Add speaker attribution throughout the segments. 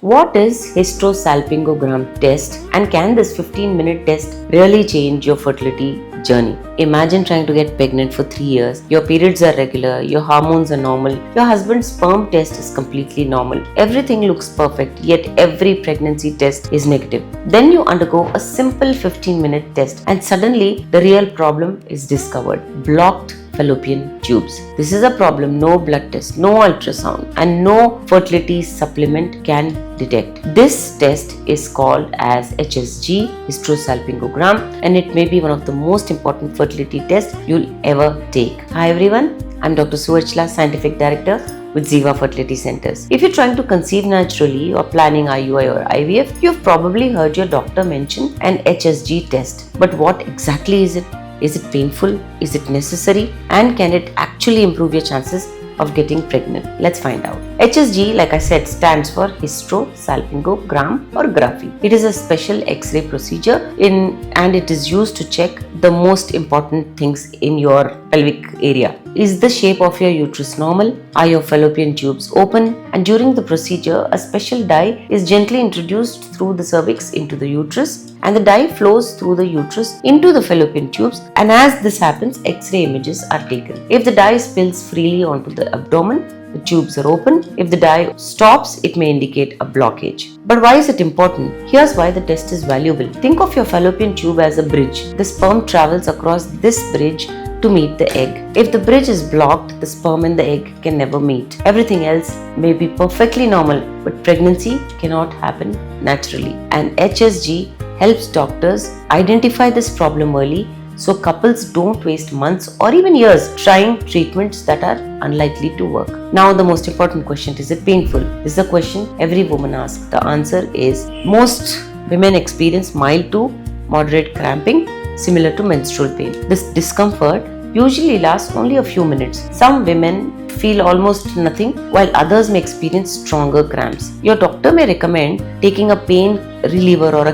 Speaker 1: What is hysterosalpingogram test, and can this 15-minute test really change your fertility journey? Imagine trying to get pregnant for 3 years. Your periods are regular, your hormones are normal, your husband's sperm test is completely normal. Everything looks perfect, yet every pregnancy test is negative. Then you undergo a simple 15-minute test and suddenly the real problem is discovered. Blocked fallopian tubes. This is a problem no blood test, no ultrasound, and no fertility supplement can detect. This test is called as HSG, hysterosalpingogram, and it may be one of the most important fertility tests you'll ever take. Hi everyone, I'm Dr. Suvarchla, Scientific Director with Ziva Fertility Centers. If you're trying to conceive naturally or planning IUI or IVF, you've probably heard your doctor mention an HSG test. But what exactly is it? Is it painful? Is it necessary? And can it actually improve your chances of getting pregnant? Let's find out. HSG, like I said, stands for hysterosalpingogram or graphy. It is a special X-ray procedure and it is used to check the most important things in your pelvic area. Is the shape of your uterus normal? Are your fallopian tubes open? And during the procedure, a special dye is gently introduced through the cervix into the uterus, and the dye flows through the uterus into the fallopian tubes, and as this happens, X-ray images are taken. If the dye spills freely onto the abdomen, the tubes are open. If the dye stops, it may indicate a blockage. But why is it important? Here's why the test is valuable. Think of your fallopian tube as a bridge. The sperm travels across this bridge to meet the egg. If the bridge is blocked, the sperm and the egg can never meet. Everything else may be perfectly normal, but pregnancy cannot happen naturally. And HSG helps doctors identify this problem early so couples don't waste months or even years trying treatments that are unlikely to work. Now the most important question, is it painful? This is a question every woman asks. The answer is most women experience mild to moderate cramping similar to menstrual pain. This discomfort usually lasts only a few minutes. Some women feel almost nothing while others may experience stronger cramps. Your doctor may recommend taking a pain reliever or a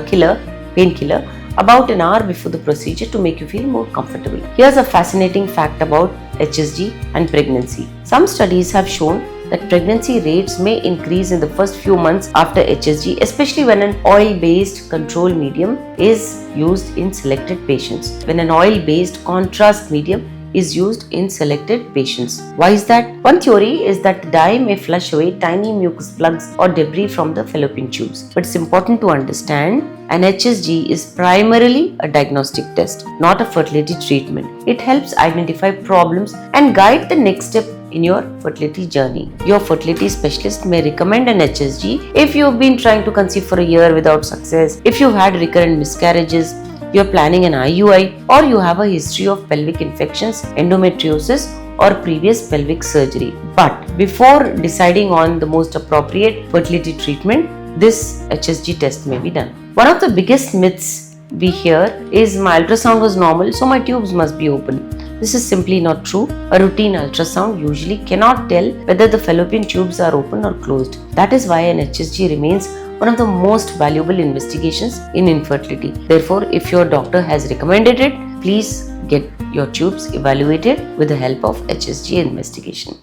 Speaker 1: painkiller about an hour before the procedure to make you feel more comfortable. Here's a fascinating fact about HSG and pregnancy. Some studies have shown that pregnancy rates may increase in the first few months after HSG, especially when an oil-based control medium is used in selected patients. When an oil-based contrast medium is used in selected patients. Why is that? One theory is that the dye may flush away tiny mucus plugs or debris from the fallopian tubes. But it's important to understand an HSG is primarily a diagnostic test, not a fertility treatment. It helps identify problems and guide the next step in your fertility journey. Your fertility specialist may recommend an HSG if you've been trying to conceive for a year without success, if you've had recurrent miscarriages, you're planning an IUI, or you have a history of pelvic infections, endometriosis, or previous pelvic surgery. But before deciding on the most appropriate fertility treatment, this HSG test may be done. One of the biggest myths we hear is my ultrasound was normal, so my tubes must be open. This is simply not true. A routine ultrasound usually cannot tell whether the fallopian tubes are open or closed. That is why an HSG remains one of the most valuable investigations in infertility. Therefore, if your doctor has recommended it, please get your tubes evaluated with the help of HSG investigation.